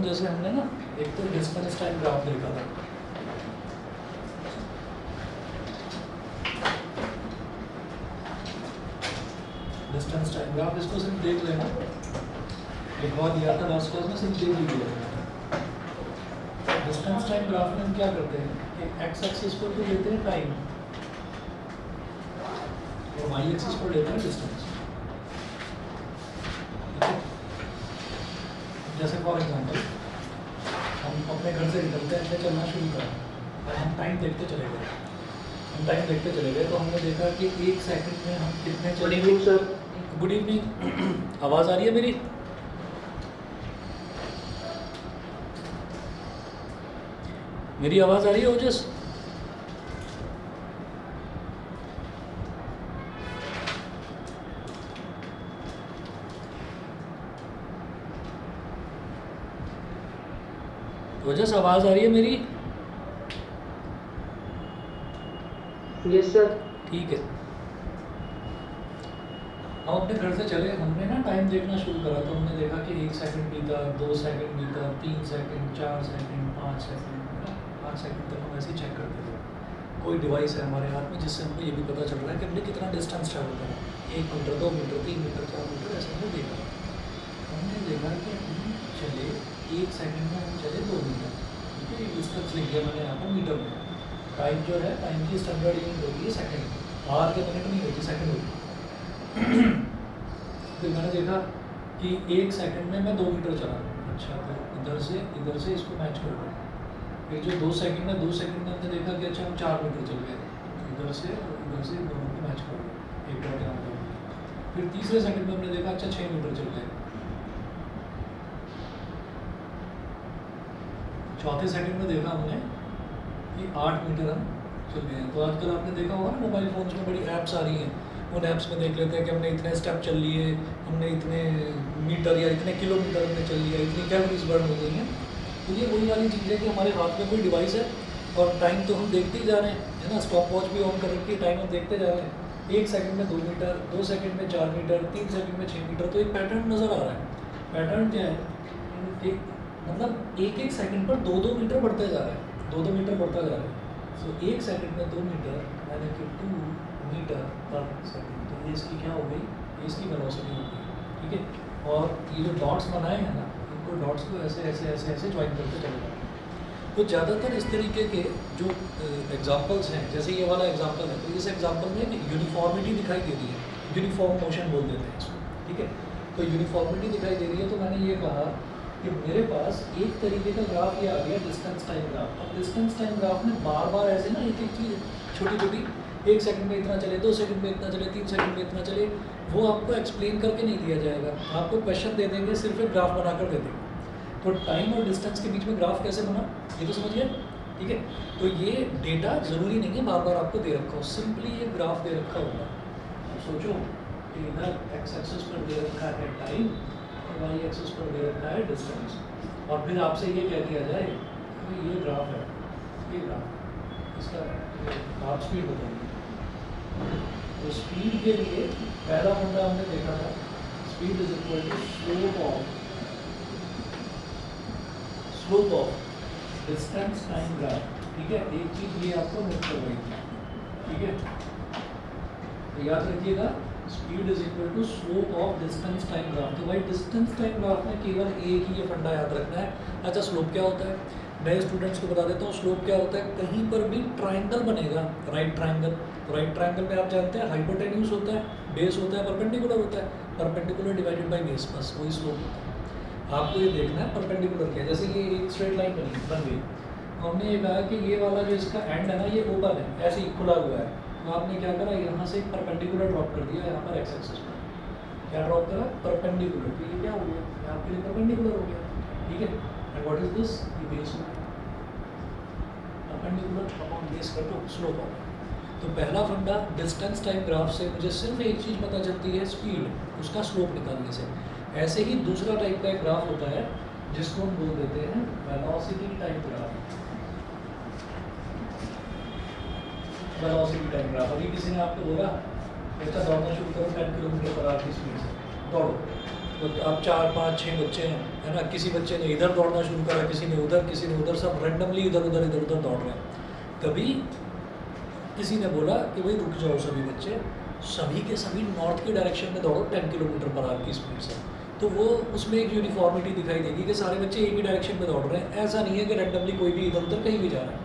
जैसे हमने ना एक तो डिस्टेंस टाइम ग्राफ देखा था, डिस्टेंस टाइम ग्राफ, इसको सिर्फ देख लेना, लिखवा दिया था लास्ट क्लास में, सिर्फ देख लीजिएगा। डिस्टेंस टाइम ग्राफ में हम क्या करते हैं कि एक्स एक्सिस पर तो लेते हैं टाइम और वाई एक्सिस पर लेते हैं डिस्टेंस। जैसे फॉर एग्जांपल हम अपने घर से निकलते हैं, चलना शुरू करा और हम टाइम देखते चले गए, तो हमने देखा कि 1 सेकंड में हम कितने चले। Good evening sir. Good evening. आवाज़ आ रही है मेरी? मेरी आवाज़ आ रही है ओजस? ओजस आवाज़ आ रही है मेरी? Yes sir. ठीक है। हम अपने घर से चले, हमने ना टाइम देखना शुरू करा, तो हमने देखा कि 1 सेकंड बीता, 2 सेकंड बीता, 3 सेकंड, 4 सेकंड, 5 सेकंड, 5 सेकंड तक हम ऐसे ही चेक करते थे। कोई डिवाइस है हमारे हाथ में जिससे हमको ये भी पता चल रहा है कि हमने कितना डिस्टेंस ट्रैवल करा, 1 मीटर, 2 मीटर, 3 मीटर, 4 मीटर, ऐसे हमने देखा। हमने देखा कि हम चले 1 सेकंड में, हम चले 2 मीटर, ठीक है। डिस्टेंस लिख दिया मैंने यहाँ पर मीटर में। टाइम जो है, टाइम की स्टैंडर्ड यूनिट होती है सेकंड, आवर के मिनट नहीं होती, सेकंड होती है। फिर मैंने देखा कि 1 सेकंड में मैं 2 मीटर चला, अच्छा तो इधर से इसको मैच कर रहा हूँ। फिर जो 2 सेकंड में हमने देखा कि अच्छा हम 4 मीटर चल गए, इधर से दोनों को मैच कर रहा हूँ, एक डॉट यहाँ पर। फिर तीसरे सेकंड में हमने देखा अच्छा 6 मीटर चल गए, चौथे सेकंड में देखा हमने कि 8 मीटर हम चल गए हैं। तो आजकल आपने देखा होगा ना मोबाइल फ़ोन्स में बड़ी ऐप्स आ रही हैं, उन ऐप्स में देख लेते हैं कि हमने इतने स्टेप चल लिए, हमने इतने मीटर या इतने किलोमीटर हमने चल लिया, इतनी कैलोरीज बर्न हो गई हैं। तो ये वही वाली चीज़ है कि हमारे हाथ में कोई डिवाइस है और टाइम तो हम देखते ही जा रहे हैं, है ना। स्टॉप वॉच भी ऑन कर रखी है, टाइम हम देखते जा रहे हैं। 1 सेकंड में 2 मीटर, 2 सेकंड में 4 मीटर, 3 सेकंड में 6 मीटर। तो एक पैटर्न नज़र आ रहा है। पैटर्न क्या है, एक मतलब 1 सेकंड पर 2 मीटर बढ़ते जा रहा है, 2 मीटर बढ़ता जा रहा है। सो 1 सेकंड में 2 मीटर यानी कि 2 मीटर पर सेकंड। तो ये इसकी क्या हो गई, ये इसकी वेलोसिटी हो गई, ठीक है। और ये जो डॉट्स बनाए हैं ना, इनको डॉट्स को ऐसे ऐसे ऐसे ऐसे ज्वाइन करते चले जाए। तो ज़्यादातर इस तरीके के जो एग्जांपल्स हैं, जैसे ये वाला एग्जांपल है, तो इस एग्जांपल में एक यूनिफॉर्मिटी दिखाई दे रही है, यूनिफॉर्म मोशन बोल देते हैं इसको, ठीक है। तो यूनिफॉर्मिटी दिखाई दे रही है, तो मैंने ये कहा कि मेरे पास एक तरीके का ग्राफ ये आ गया, डिस्टेंस टाइम ग्राफ। अब डिस्टेंस टाइम ग्राफ में बार बार ऐसे ना एक चीज़ छोटी छोटी, 1 सेकंड में इतना चले, 2 सेकंड में इतना चले, 3 सेकंड में इतना चले, वो आपको एक्सप्लेन करके नहीं दिया जाएगा। आपको क्वेश्चन दे देंगे, सिर्फ एक ग्राफ बनाकर दे देंगे। तो टाइम और डिस्टेंस के बीच में ग्राफ कैसे बना, ये तो समझिए, ठीक है। तो ये डेटा ज़रूरी नहीं है बार बार आपको दे रखा हो, सिंपली ये ग्राफ दे रखा होगा। अब सोचो कि इधर एक्स एक्सिस पर दे रखा है टाइम और वाई एक्सिस पर दे रखा है डिस्टेंस, और फिर आपसे ये कह दिया जाए कि ये ग्राफ है, ये ग्राफ, इसका आप स्पीड बताइए। तो स्पीड के लिए पहला फंडा हमने देखा था, speed is equal to slope of distance time graph, ठीक है। एक चीज़ ये आपको नोट करवाई थी, ठीक है। तो याद रखिएगा, speed is equal to slope of distance time graph. तो भाई डिस्टेंस टाइम ग्राफ में केवल एक ही ये फंडा याद रखना है। अच्छा, स्लोप क्या होता है, नए स्टूडेंट्स को बता देता हूँ। स्लोप क्या होता है, कहीं पर भी ट्राइंगल बनेगा, राइट ट्राइंगल, तो राइट ट्राइंगल में आप जानते हैं हाइपोटेन्यूज होता है, बेस होता है, परपेंडिकुलर होता है, परपेंडिकुलर डिवाइडेड बाई बेस, बस वही स्लोप होता है। आपको ये देखना है परपेंडिकुलर क्या, जैसे ये एक स्ट्रेट लाइन बन गई, हमने ये कहा कि ये वाला जो इसका एंड है ना, ये ओपन है, ऐसे ही खुला हुआ है। तो आपने क्या करा, यहाँ से एक परपेंडिकुलर ड्रॉप कर दिया यहाँ पर एक्स एक्सिस पर। क्या ड्रॉप करा, परपेंडिकुलर। तो ये क्या हो गया, ये आपके लिए परपेंडिकुलर हो गया, ठीक है। एंड व्हाट इज दिस, ये बेस हो गया, परपेंडिकुलर अपॉन बेस का तो स्लोप हो गया। तो पहला फंडा डिस्टेंस टाइम ग्राफ से मुझे सिर्फ एक चीज़ पता चलती है, स्पीड, उसका स्लोप निकालने से। ऐसे ही दूसरा टाइप का एक ग्राफ होता है जिसको हम बोल देते हैं velocity type graph. Velocity time graph, अभी किसी ने आपको बोला बेटा दौड़ना शुरू करो 10 किलोमीटर पर आवर की स्पीड से दौड़ो, तो आप 4 5 6 बच्चे हैं, है ना, किसी बच्चे ने इधर दौड़ना शुरू करा, किसी ने उधर, सब रेंडमली इधर उधर दौड़ रहे हैं। तभी किसी ने बोला कि भाई रुक जाओ सभी बच्चे, सभी के सभी नॉर्थ की डायरेक्शन में दौड़ो 10 किलोमीटर पर आवर की स्पीड से। तो वो उसमें एक यूनिफॉर्मिटी दिखाई देगी कि सारे बच्चे एक ही डायरेक्शन में दौड़ रहे हैं। ऐसा नहीं है कि रेंडमली कोई भी इधर उधर कहीं भी जा रहा है।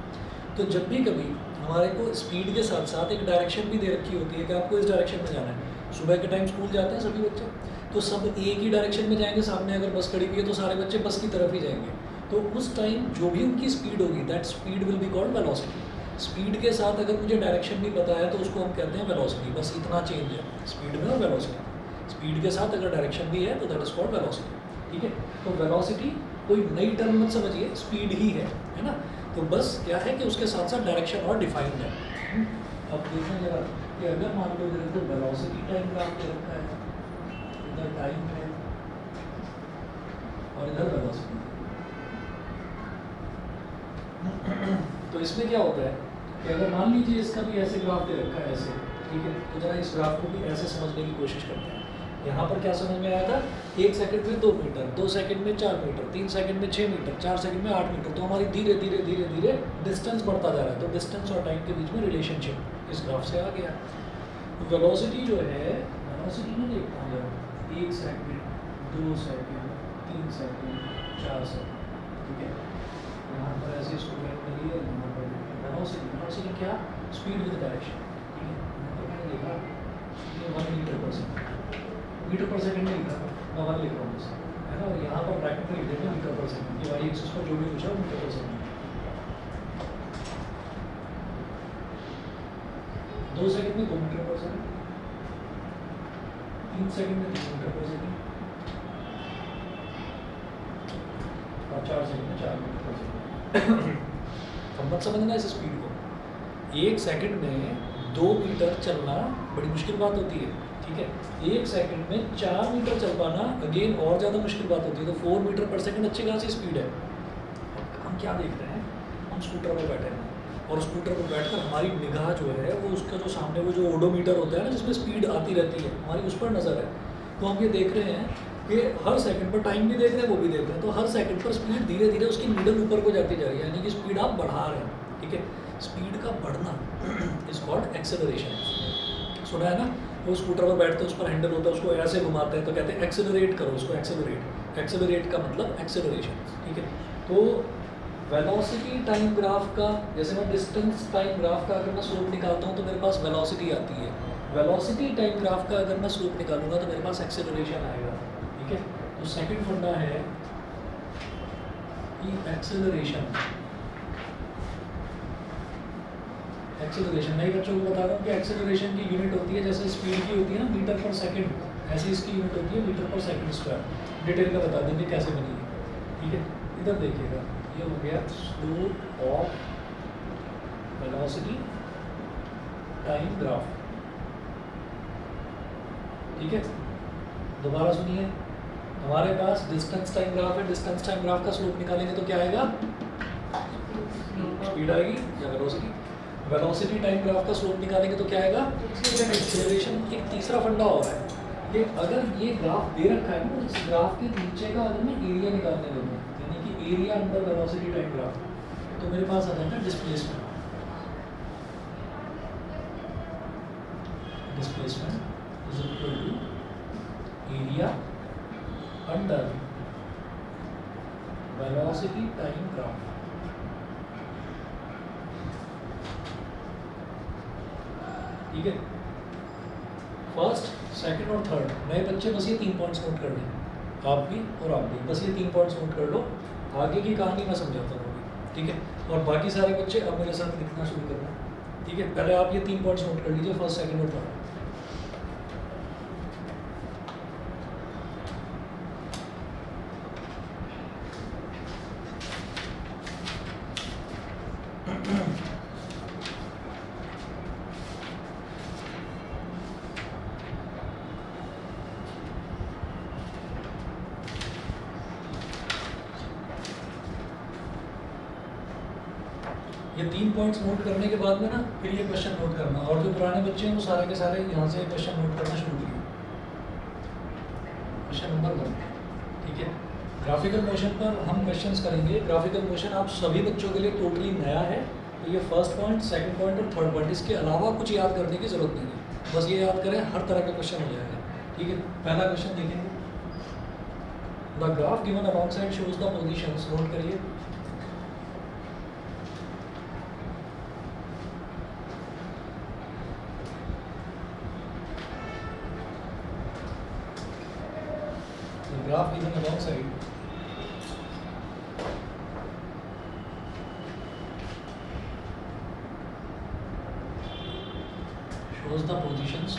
तो जब भी कभी हमारे को स्पीड के साथ साथ एक डायरेक्शन भी दे रखी होती है कि आपको इस डायरेक्शन में जाना है। सुबह के टाइम स्कूल जाते हैं सभी बच्चे, तो सब एक ही डायरेक्शन में जाएंगे। सामने अगर बस खड़ी हुई है तो सारे बच्चे बस की तरफ ही जाएंगे। तो उस टाइम जो भी उनकी स्पीड होगी, that speed will be called velocity. Speed के साथ अगर मुझे डायरेक्शन नहीं पता है तो उसको हम कहते हैं वेलोसिटी। बस इतना चेंज है स्पीड में और वेलोसिटी। स्पीड के साथ अगर डायरेक्शन भी है तो दैट इज कॉल्ड वेलोसिटी। ठीक है, तो वेलोसिटी कोई नई टर्म मत समझिए, स्पीड ही है ना। तो बस क्या है कि उसके साथ साथ डायरेक्शन और डिफाइंड है। अब देखें जरा कि अगर मान लो इधर तो वेलोसिटी टाइम ग्राफ दे रखा है, इधर टाइम है और इधर वेलोसिटी। तो इसमें क्या होता है कि अगर मान लीजिए इसका भी ऐसे ग्राफ दे रखा है ऐसे, ठीक है, तो जरा इस ग्राफ को भी ऐसे समझने की कोशिश करते हैं। यहाँ पर क्या समझ में आया था, 1 सेकंड में 2 मीटर, 2 सेकंड में 4 मीटर, 3 सेकंड में 6 मीटर, 4 सेकंड में 8 मीटर। तो हमारी धीरे धीरे धीरे धीरे डिस्टेंस बढ़ता जा रहा है। तो डिस्टेंस और टाइम के बीच में रिलेशनशिप इस ग्राफ से आ गया। तो वेलोसिटी जो है, वेलोसिटी में देखता हूँ जरा, 1 सेकंड, 2 सेकंड, 3 सेकंड, 4 सेकंड, ठीक है। यहाँ पर ऐसे इसको करी है, यहाँ पर वेलोसिटी क्या, स्पीड विद डायरेक्शन, ठीक है। यहाँ पर मैंने लिखा 1 मीटर पर सेकंड, मीटर पर सेकंड में लिखा, मैं 1 लिख रहा हूँ बस, है ना। और यहाँ पर ब्रैकेट में लिख देंगे मीटर पर सेकंड, ये वाई एक्सिस पर जो भी पूछा मीटर पर सेकंड। 2 सेकंड में 2 मीटर पर सेकंड, 3 सेकंड में 3 मीटर पर सेकंड और 4 सेकंड में 4 मीटर पर सेकंड। अब मत समझना इस स्पीड को, 1 सेकंड में 2 मीटर चलना बड़ी मुश्किल बात होती है, ठीक है। 1 सेकंड में 4 मीटर चल पाना अगेन और ज़्यादा मुश्किल बात होती है। तो 4 मीटर पर सेकंड अच्छी खासी स्पीड है। हम क्या देख रहे हैं, हम स्कूटर पर बैठे हैं और स्कूटर पर बैठकर हमारी निगाह जो है वो उसका जो सामने वो जो ओडोमीटर होता है ना, जिसमें स्पीड आती रहती है, हमारी उस पर नज़र है। तो हम ये देख रहे हैं कि हर सेकंड पर टाइम भी देख रहे हैं, वो भी देख रहे हैं। तो हर सेकंड पर स्पीड धीरे धीरे उसकी नीडल ऊपर को जाती जा रही है, यानी कि स्पीड आप बढ़ा रहे हैं, ठीक है। स्पीड का बढ़ना इज कॉल्ड एक्सेलरेशन। सुना है ना, वो स्कूटर पर बैठते हैं, उस पर हैंडल होता है, उसको ऐसे घुमाते हैं तो कहते हैं एक्सेलरेट करो उसको, एक्सेलरेट। एक्सेलरेट का मतलब एक्सेलरेशन, ठीक है। तो वेलोसिटी टाइम ग्राफ का, जैसे मैं डिस्टेंस टाइम ग्राफ का अगर मैं स्लोप निकालता हूँ तो मेरे पास वेलोसिटी आती है। वेलोसिटी टाइम ग्राफ का अगर मैं स्लोप निकालूंगा तो मेरे पास एक्सेलरेशन आएगा, ठीक है। तो सेकंड फंडा है कि एक्सेलरेशन नए बच्चों को बता रहा हूँ कि एक्सेलरेशन की यूनिट होती है, जैसे स्पीड की होती है ना मीटर पर सेकंड, ऐसे इसकी यूनिट होती है मीटर पर सेकंड स्क्वायर। डिटेल में बता देंगे कैसे बनी है, ठीक है। इधर देखिएगा, ये हो गया slope of velocity time graph, ठीक है। दोबारा सुनिए, हमारे पास डिस्टेंस टाइम ग्राफ है। डिस्टेंस टाइम ग्राफ का स्लोप निकालेंगे तो क्या आएगा, स्पीड आएगी या वेलोसिटी। वेलोसिटी टाइम ग्राफ का स्लोप निकालेंगे तो क्या आएगा, एक्सेलरेशन। एक तीसरा फंडा हो रहा है कि अगर ये ग्राफ दे रखा है ना, इस ग्राफ के नीचे का अगर मैं एरिया निकालने लगूँ, यानी कि area under velocity time graph, तो मेरे पास आ जाएगा displacement. Displacement is equal to area under velocity time graph. ठीक है, फर्स्ट, सेकंड और थर्ड नए बच्चे बस ये 3 पॉइंट्स नोट कर लें, आप भी और आप भी, बस ये 3 पॉइंट्स नोट कर लो। आगे की कहानी मैं समझाता हूँ, ठीक है। और बाकी सारे बच्चे अब मेरे साथ लिखना शुरू करना, ठीक है। पहले आप ये 3 पॉइंट्स नोट कर लीजिए, फर्स्ट, सेकंड और थर्ड। ये 3 पॉइंट्स नोट करने के बाद में ना फिर ये क्वेश्चन नोट करना, और जो पुराने बच्चे हैं वो सारे के सारे यहाँ से क्वेश्चन नोट करना शुरू करिए। क्वेश्चन नंबर 1, ग्राफिकल मोशन पर हम क्वेश्चंस करेंगे। ग्राफिकल मोशन आप सभी बच्चों के लिए टोटली नया है, तो ये फर्स्ट पॉइंट, सेकंड पॉइंट और थर्ड पॉइंट, इसके अलावा कुछ याद करने की ज़रूरत नहीं है। बस ये याद करें, हर तरह का क्वेश्चन हो जाएगा। ठीक है, पहला क्वेश्चन देखेंगे। The graph given along side shows the positions, note करिए। The graph given alongside shows the positions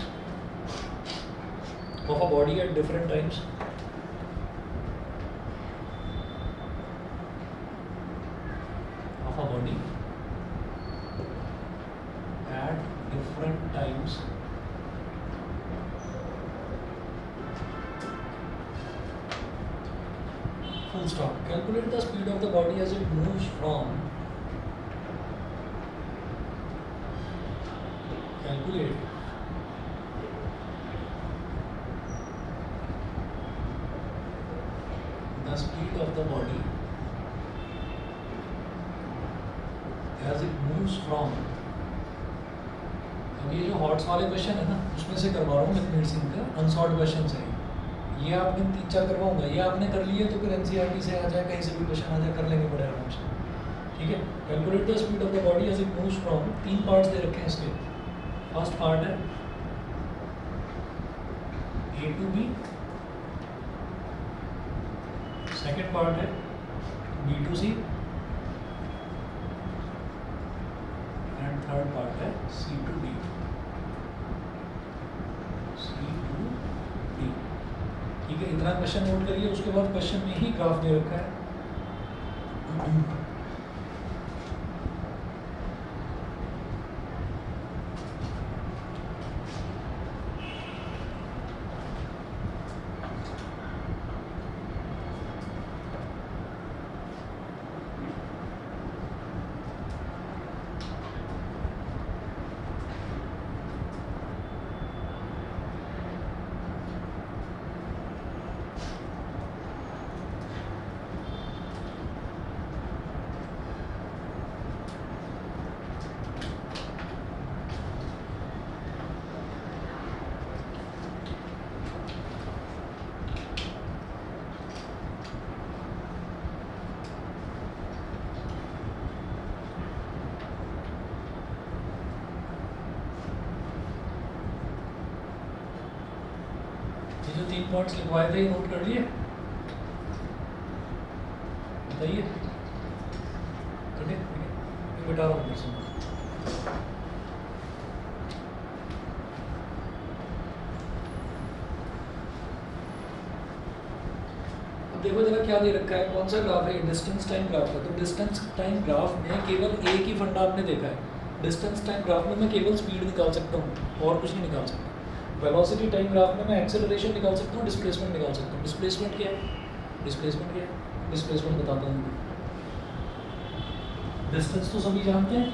of a body at different times of a body at different times full stop. Calculate the speed of the body as it moves from calculate the speed of the body as it moves from। अब ये जो hots वाले question है ना, उसमें से करवा रहा हूँ लखमीर सिंह का अनसॉल्व क्वेश्चन है। ये आपने 3-4 करवाऊंगा, ये आपने कर लिए तो फिर एनसीईआरटी से आ जाए, कहीं से भी क्वेश्चन आ जाए, कर लेंगे बड़े आराम से। ठीक है, calculate the speed of the body as it moves from. 3 parts दे रखे हैं इसके। फर्स्ट पार्ट है A to B, second part है B to C, and third part है C to D। ठीक है, इतना क्वेश्चन नोट करिए। उसके बाद क्वेश्चन में ही ग्राफ दे रखा है। ये जो 3 पॉइंट्स लिखवाए थे, ये नोट कर लिए? बताइए। ठीक है, ये बता रहा हूँ। अब देखो जरा क्या दे रखा है, कौन सा ग्राफ है? डिस्टेंस टाइम ग्राफ है। तो डिस्टेंस टाइम ग्राफ में केवल एक ही फंडा आपने देखा है। डिस्टेंस टाइम ग्राफ में मैं केवल स्पीड निकाल सकता हूँ और कुछ नहीं निकाल सकता। वेलोसिटी टाइम ग्राफ में मैं एक्सेलरेशन निकाल सकता हूँ, डिस्प्लेसमेंट निकाल सकता हूँ। डिस्प्लेसमेंट क्या है? डिस्प्लेसमेंट क्या है? डिस्प्लेसमेंट बताता हूँ। डिस्टेंस तो सभी जानते हैं।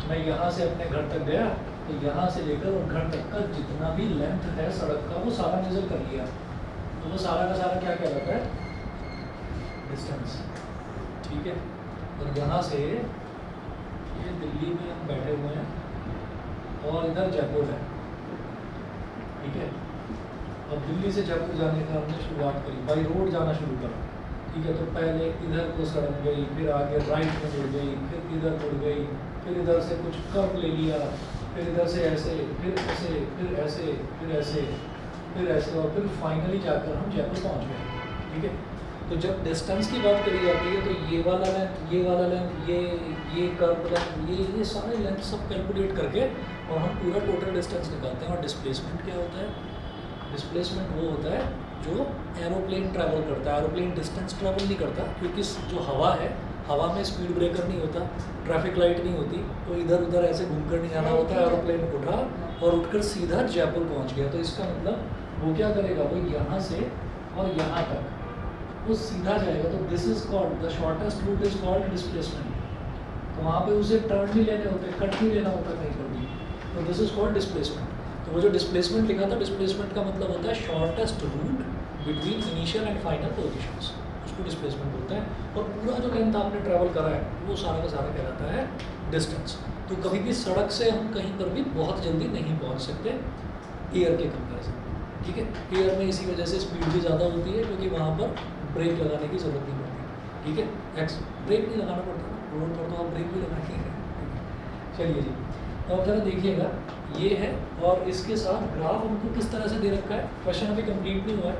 मैं यहाँ से अपने घर तक गया, तो यहाँ से लेकर और घर तक का जितना भी लेंथ है सड़क का, वो सारा मेजर कर लिया। तो वो सारा का सारा क्या कहलाता है? डिस्टेंस। ठीक है, और यहाँ से ये दिल्ली में हम बैठे हुए हैं और इधर जयपुर है। ठीक है, अब दिल्ली से जयपुर जाने का हमने शुरुआत करी, बाई रोड जाना शुरू करा। ठीक है, तो पहले इधर को सड़क गई, फिर आगे राइट में मुड़ गई, फिर इधर मुड़ गई, फिर इधर से कुछ कर्व ले लिया, फिर इधर से ऐसे, फिर ऐसे, फिर ऐसे, फिर ऐसे, फिर ऐसे, और फिर फाइनली जाकर हम जयपुर पहुंच गए। ठीक है, तो जब डिस्टेंस की बात करी जाती है तो ये वाला लेंथ, ये वाला लेंथ, ये कर्व लेंथ, ये सारे लेंथ सब कैलकुलेट करके और हम पूरा टोटल डिस्टेंस निकालते हैं। और डिस्प्लेसमेंट क्या होता है? डिस्प्लेसमेंट वो होता है जो एरोप्लेन ट्रैवल करता है। एरोप्लेन डिस्टेंस ट्रैवल नहीं करता, क्योंकि जो हवा है, हवा में स्पीड ब्रेकर नहीं होता, ट्रैफिक लाइट नहीं होती, तो इधर उधर ऐसे घूमकर नहीं आना होता है। एरोप्लेन उठा और उठकर सीधा जयपुर पहुंच गया। तो इसका मतलब वो क्या करेगा? वो यहाँ से और यहाँ तक वो सीधा जाएगा। तो this is called the shortest route is called displacement. तो वहाँ पे उसे टर्न नहीं लेने होते, कट नहीं लेना होता कहीं पर भी, तो दिस इज कॉल्ड डिस्प्लेसमेंट। तो वो जो डिस्प्लेसमेंट लिखा था, डिस्प्लेसमेंट का मतलब होता है shortest route between initial and final positions. उसको डिस्प्लेसमेंट बोलते हैं। और पूरा जो लेंथ आपने ट्रैवल करा है वो सारा का सारा कहलाता है डिस्टेंस। तो कभी भी सड़क से हम कहीं पर भी बहुत जल्दी नहीं पहुंच सकते एयर के कंपैरिजन, ठीक है। एयर में इसी वजह से स्पीड भी ज़्यादा होती है क्योंकि वहाँ पर ब्रेक लगाने की ज़रूरत नहीं पड़ती, ठीक है। एक्स ब्रेक नहीं लगाना पड़ता ना, रोड पर तो आप ब्रेक भी लगाएंगे, ठीक है। चलिए जी, अब जरा देखिएगा ये है, और इसके साथ ग्राफ हमको किस तरह से दे रखा है। क्वेश्चन अभी कंप्लीट नहीं हुआ है,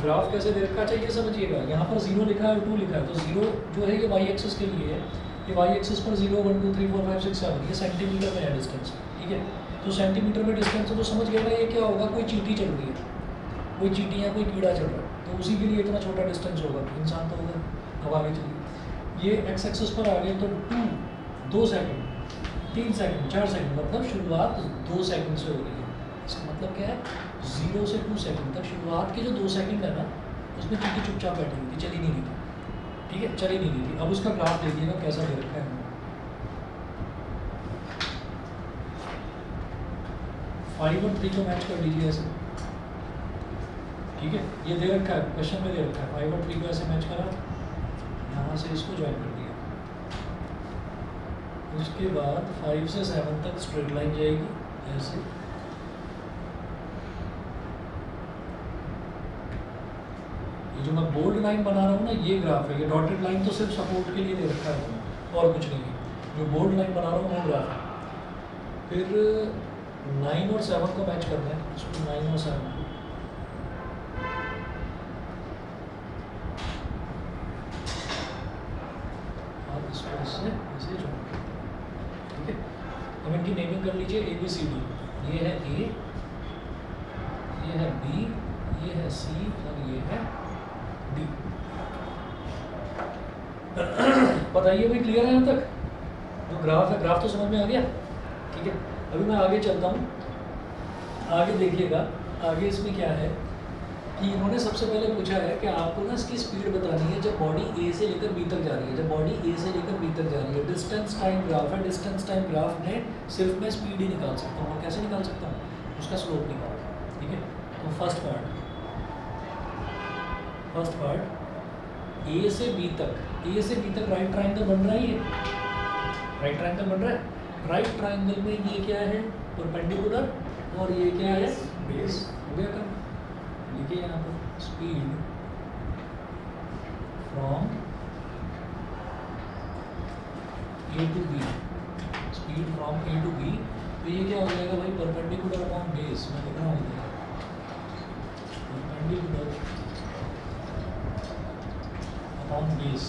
ग्राफ कैसे दे रखा है चाहिए समझिएगा। यहाँ पर 0 लिखा है और 2 लिखा है, तो 0 जो है ये वाई एक्सिस के लिए है, ये वाई एक्सिस पर 0 1 2 3 4 5 6 7 ये सेंटीमीटर में है डिस्टेंस, ठीक है। तो सेंटीमीटर में डिस्टेंस है तो समझ गया ना ये क्या होगा, कोई चींटी चल रही है, कोई चींटी या कोई कीड़ा चल रहा है, तो उसी के लिए इतना छोटा डिस्टेंस होगा। इंसान तो होगा, अब आगे चलिए। ये एक्स एक्सिस पर आ गए तो 2 सेकंड 3 सेकंड 4 सेकंड, मतलब शुरुआत 2 सेकंड से हो रही है। इसका मतलब क्या है, 0 से 2 सेकंड तक शुरुआत के जो 2 सेकंड है ना, उसमें चींटी चुपचाप बैठी हुई थी, चली नहीं रही थी, ठीक है, चली नहीं रही थी। अब उसका ग्राफ देखिएगा कैसा दे रखा है। 5 और 3 को मैच कर लीजिए ऐसे, ठीक है। ये दे रखा है, क्वेश्चन में दे रखा है 5 और 3 को ऐसे मैच करा, यहाँ से इसको ज्वाइन कर दिया। उसके बाद 5 से 7 तक स्ट्रेट लाइन जाएगी ऐसे, ये जो मैं बोल्ड लाइन बना रहा हूँ ना ये ग्राफ है, ये डॉटेड लाइन तो सिर्फ सपोर्ट के लिए दे रखा है और कुछ नहीं है। जो बोल्ड लाइन बना रहा हूँ वो ग्राफ है। फिर 9 और 7 को मैच करना है, इसको 9 और 7 को, और इसको इससे इसे जोड़, ठीक है। अब इनकी नेमिंग कर लीजिए ABCD, ये है A, ये है B, ये है C और ये है D। बताइए भाई क्लियर है यहाँ तक? जो ग्राफ है, ग्राफ तो समझ में आ गया, ठीक है। अभी मैं आगे चलता हूँ, आगे देखिएगा। आगे इसमें क्या है कि इन्होंने सबसे पहले पूछा है कि आपको ना इसकी स्पीड बतानी है जब बॉडी A से लेकर B तक जा रही है। जब बॉडी A से लेकर B तक जा रही है, डिस्टेंस टाइम ग्राफ है। डिस्टेंस टाइम ग्राफ में सिर्फ मैं स्पीड ही निकाल सकता हूँ, और कैसे निकाल सकता हूँ, उसका स्लोप निकाल, ठीक है। तो फर्स्ट पार्ट A से B तक, A से B तक राइट ट्राइंगल बन रहा है, ये राइट ट्राइंगल बन रहा है। राइट ट्राइंगल में ये क्या है, परपेंडिकुलर, और ये क्या है, बेस। हो गया काम। देखिए यहाँ पर speed from A to B, speed from A to B, तो ये क्या हो जाएगा भाई, परपेंडिकुलर अपॉन बेस। मैं लिख रहा हूँ perpendicular upon base,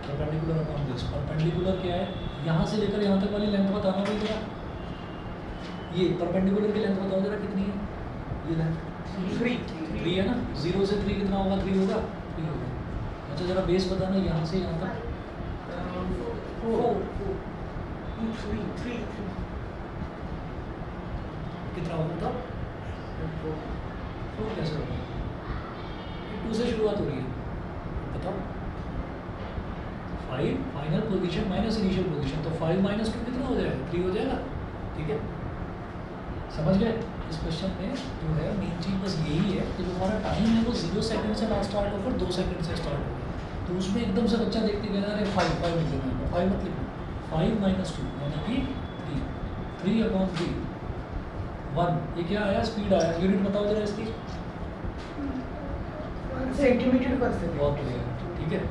perpendicular upon base. Perpendicular क्या है, यहाँ से लेकर यहाँ तक वाली लेंथ बताना भाई जरा, ये परपेंडिकुलर की लेंथ बताओ जरा कितनी है, ये लेंथ 3 है ना। 0 से 3 कितना होगा, 3 होगा, 3 होगा। अच्छा जरा बेस बताना, यहाँ से यहाँ तक 3 कितना होगा, बताओ 4 कैसे होगा, 2 से शुरुआत हो रही है, बताओ। 5 final position minus initial position, तो 5 माइनस 2 कितना हो जाएगा, 3 हो जाएगा, ठीक है। समझ गए? इस क्वेश्चन में जो है मेन चीज़ बस यही है कि जो हमारा टाइम है वो 0 सेकंड से ना स्टार्ट होकर 2 सेकंड से स्टार्ट होगा। तो उसमें एकदम से बच्चा देखते गया, अरे 5 लिख देना, 5 मत लिखो, 5 माइनस 2 यानी कि 3 अपॉन 3 1। ये क्या आया, स्पीड आया। यूनिट बताओ जरा इसकी, सेंटीमीटर पर सेकंड। बहुत क्लियर, ठीक है।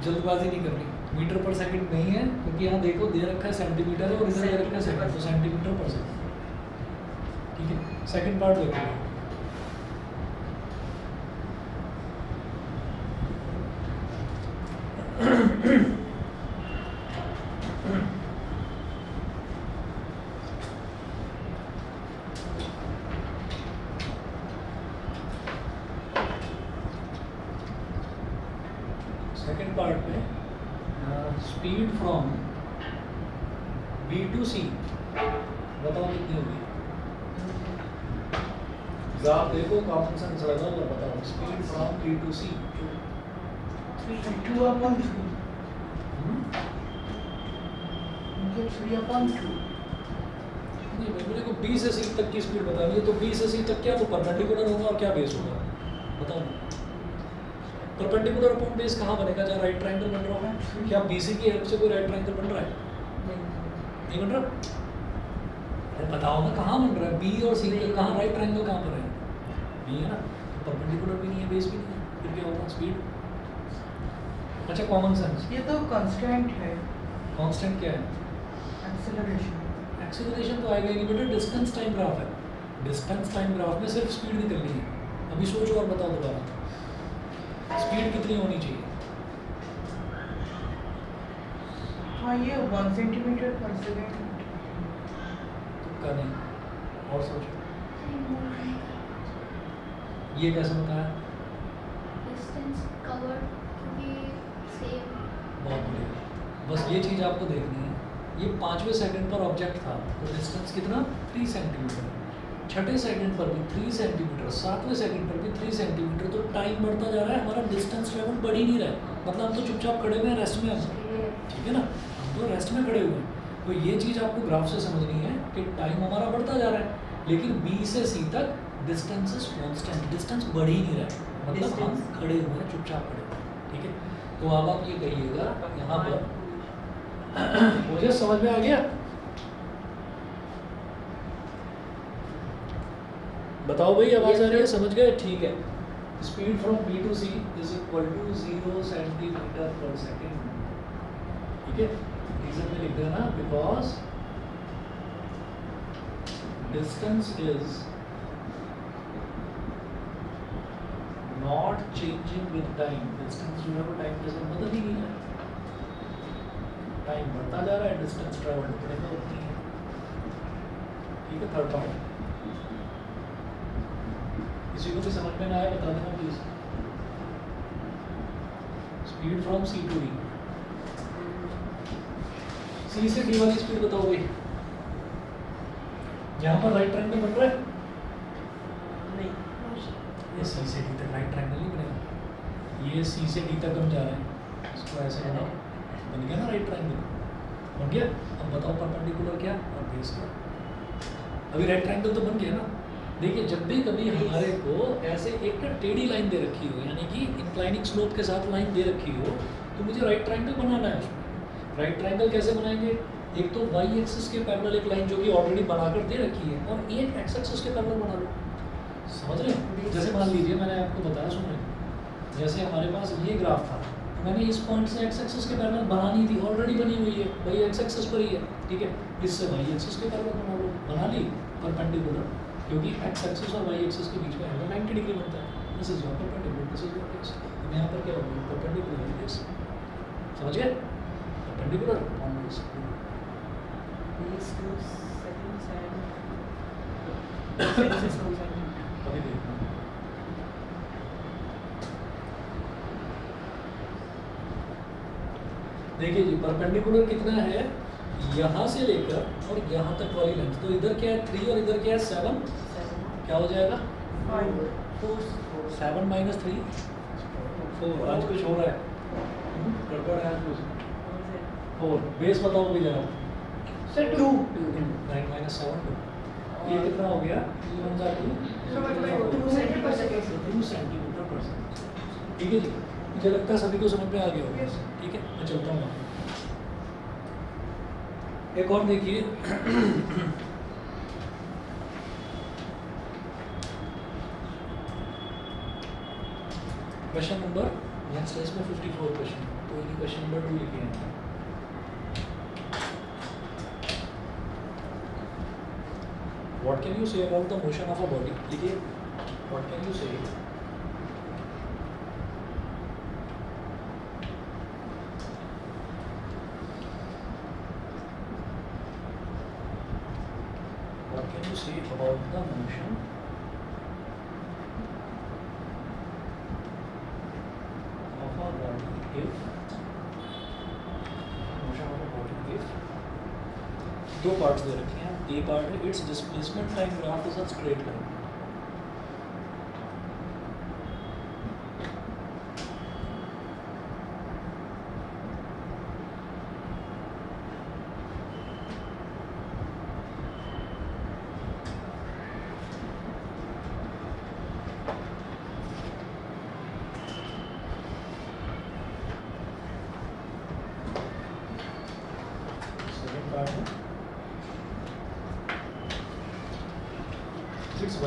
जल्दबाजी नहीं करनी, मीटर पर सेकंड नहीं है क्योंकि यहाँ देखो दे रखा है सेंटीमीटर है और इधर दे रखा है सेकंड, तो सेंटीमीटर पर सेकंड, ठीक है। सेकंड पार्ट देखो, सेकंड पार्ट में speed from B to C बताओ कितनी होगी। ग्राफ देखो, कॉमन सेंस लगा हुआ, बताओ speed from B to C 2 upon 2 नहीं, मेरे को B से C तक की स्पीड बतानी है, तो B से C तक क्या तो परपेंडिकुलर होगा और क्या बेस होगा, बताओ। परपेंडिकुलर अपॉन बेस कहाँ बनेगा जहाँ राइट ट्रायंगल बन रहा है? क्या बीसी की हेल्प से कोई राइट ट्रायंगल बन रहा है? नहीं बन रहा? अरे बताओ ना कहाँ बन रहा है? बी और सी कहाँ राइट ट्रायंगल कहाँ पर है? नहीं है ना, परपेंडिकुलर भी नहीं है, बेस भी नहीं है, फिर क्या होगा? स्पीड। अच्छा कॉमन सेंस, ये तो कांस्टेंट है। कांस्टेंट क्या है? एक्सेलरेशन। एक्सीलरेशन तो आएगा ही नहीं बेटा, डिस्टेंस टाइम ग्राफ है। डिस्टेंस टाइम ग्राफ में सिर्फ स्पीड निकलनी है। अभी सोचो और बताओ दोबारा, स्पीड कितनी होनी चाहिए? हाँ ये 1 सेंटीमीटर पर सेकेंड। तुक्का नहीं, और सोचो। ये कैसे बताया? डिस्टेंस कवर्ड क्योंकि सेम। बहुत बढ़िया, बस ये चीज़ आपको देखनी है। ये 5वें सेकंड पर ऑब्जेक्ट था तो डिस्टेंस कितना? 3 सेंटीमीटर। 6ठे सेकंड पर भी 3 सेंटीमीटर, 7वें सेकंड पर भी 3 सेंटीमीटर। तो टाइम बढ़ता जा रहा है, हमारा डिस्टेंस लेवल बढ़ ही नहीं रहा है। मतलब हम तो चुपचाप खड़े हुए हैं रेस्ट में, हम ठीक है ना, हम तो रेस्ट में खड़े हुए हैं। तो ये चीज़ आपको ग्राफ से समझनी है कि टाइम हमारा बढ़ता जा रहा है, लेकिन बी से सी तक डिस्टेंस इज कॉन्स्टेंट, डिस्टेंस बढ़ ही नहीं रहा है। मतलब हम खड़े हुए हैं, चुपचाप खड़े हुए हैं, ठीक है। तो अब आप ये कहिएगा यहाँ पर, मुझे समझ में आ गया? बताओ भाई, आवाज आ रही है? समझ गए? ठीक है। Speed from B to C is equal to 0 centimetre per second, ठीक है। रीजन में लिख देना, because distance is not changing with time. Distance जो है वो टाइम के साथ बदल ही नहीं रहा है, टाइम बढ़ता जा रहा है, डिस्टेंस ट्रैवल उतने में होती है, ठीक है। थर्ड पार्ट किसी को भी समझ में ना आए बता देना please. Speed from C to D, C से डी वाली स्पीड बताओ भाई। यहाँ पर राइट ट्रायंगल बन रहा है? नहीं। ये सी से डी तक राइट ट्रायंगल नहीं बनेगा। ये सी से डी तक हम जा रहे हैं, इसको ऐसे बनाओ, बन गया ना राइट ट्रायंगल, बन गया। अब बताओ परपेंडिकुलर क्या और बेस क्या? अभी राइट ट्रायंगल तो बन गया ना। देखिए जब भी कभी हमारे को ऐसे एक टेढ़ी लाइन दे रखी हो, यानी कि इंक्लाइनिंग स्लोप के साथ लाइन दे रखी हो, तो मुझे राइट ट्रायंगल बनाना है उसमें। राइट ट्रायंगल कैसे बनाएंगे? एक तो वाई एक्सिस के पैरेलल एक लाइन जो कि ऑलरेडी बनाकर दे रखी है, और एक एक्स एक्सिस के पैरेलल बना लो। समझ रहे हैं? जैसे मान लीजिए मैंने आपको बताया, सुन रहे, जैसे हमारे पास ये ग्राफ था, तो मैंने इस पॉइंट से एक्स एक्सिस के पैरेलल बनानी थी, ऑलरेडी बनी हुई है, भाई एक्स एक्सिस पर ही है, ठीक है। इससे वाई एक्सिस के पैरेलल बना लो, बना ली परपेंडिकुलर, क्योंकि एक्स एक्सिस और वाई एक्सिस के बीच में एंगल 90 डिग्री बनता है। This is your perpendicular, this is your base. अब यहाँ पर क्या होगा? परपेंडिकुलर बेस, समझ गए? Perpendicular upon base. These two seconds and senses concerned. अभी देखना, देखिए जी, परपेंडिकुलर कितना है? यहाँ से लेकर और यहाँ तक वाली लेंथ। तो इधर क्या है 3 और इधर क्या है 7, क्या हो जाएगा? 7 माइनस 3 4। आज कुछ हो रहा है, गड़बड़ है आज कुछ। 4 बेस बताओ भी जरा। Sir, 2. 9 माइनस 7 2, ये कितना हो गया? 2 2 सेंटीमीटर पर सेकेंड। 2 सेंटीमीटर पर सेकंड, ठीक है जी। मुझे लगता है सभी को समझ में आ गया होगा, ठीक है। मैं चलता हूँ। एक और देखिए, क्वेश्चन नंबर, नेक्स्ट है इसमें 54 क्वेश्चन, तो ये क्वेश्चन नंबर 2 लिखे हैं। What can you say about the motion of a body? लिखिए, what can you say about the motion of a body if दो पार्ट्स दे रखे हैं। ए पार्ट है it's displacement time graph is a straight line.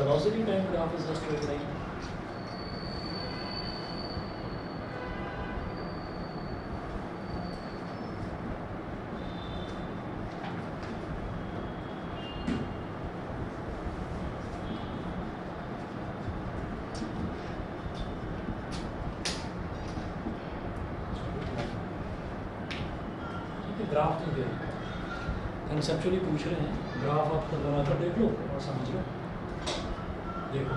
velocity time graph is a straight line. Graph नहीं दे रहे, conceptually पूछ रहे हैं, ग्राफ आप खुद बनाकर देख लो और समझ लो। देखो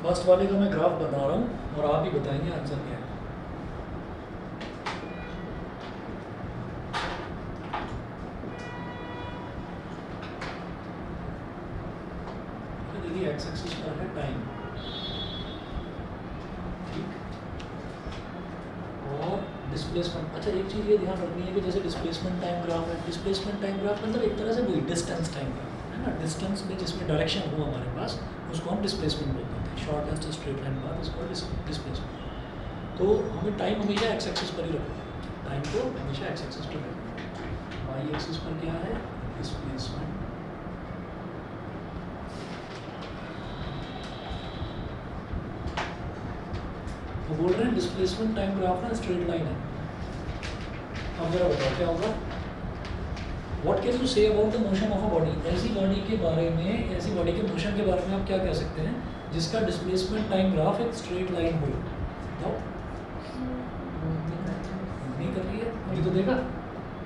फर्स्ट वाले का मैं ग्राफ बता रहा हूँ और आप ही बताएंगे आंसर क्या है। देखिए एक्स एक्सिस पर है टाइम, ठीक, और डिस्प्लेसमेंट। अच्छा एक चीज़ ये ध्यान रखनी है कि जैसे डिस्प्लेसमेंट टाइम ग्राफ है, डिस्प्लेसमेंट टाइम ग्राफ मतलब एक तरह से वही डिस्टेंस टाइम ग्राफ है ना, डिस्टेंस में जिसमें डायरेक्शन हो हमारे पास उसको हम डिस्प्लेसमेंट बोलते हैं। शॉर्टेस्ट स्ट्रेट लाइन बात इसको डिस्प्लेसमेंट। तो हमें टाइम हमेशा एक्स एक्सिस पर ही रखना है, टाइम को हमेशा एक्स एक्सिस पर रखना है। वाई एक्सिस पर क्या है, डिस्प्लेसमेंट। वो बोल रहे हैं डिस्प्लेसमेंट टाइम ग्राफ ना स्ट्रेट लाइन है। अब जरा बताओ क्या होगा, what can you say about the motion of a body. ऐसी बॉडी के बारे में, ऐसी बॉडी के मोशन के बारे में आप क्या कह सकते हैं जिसका डिस्प्लेसमेंट टाइम ग्राफ एक स्ट्रेट लाइन हो। बताओ, नहीं कर रही है अभी तो देखा,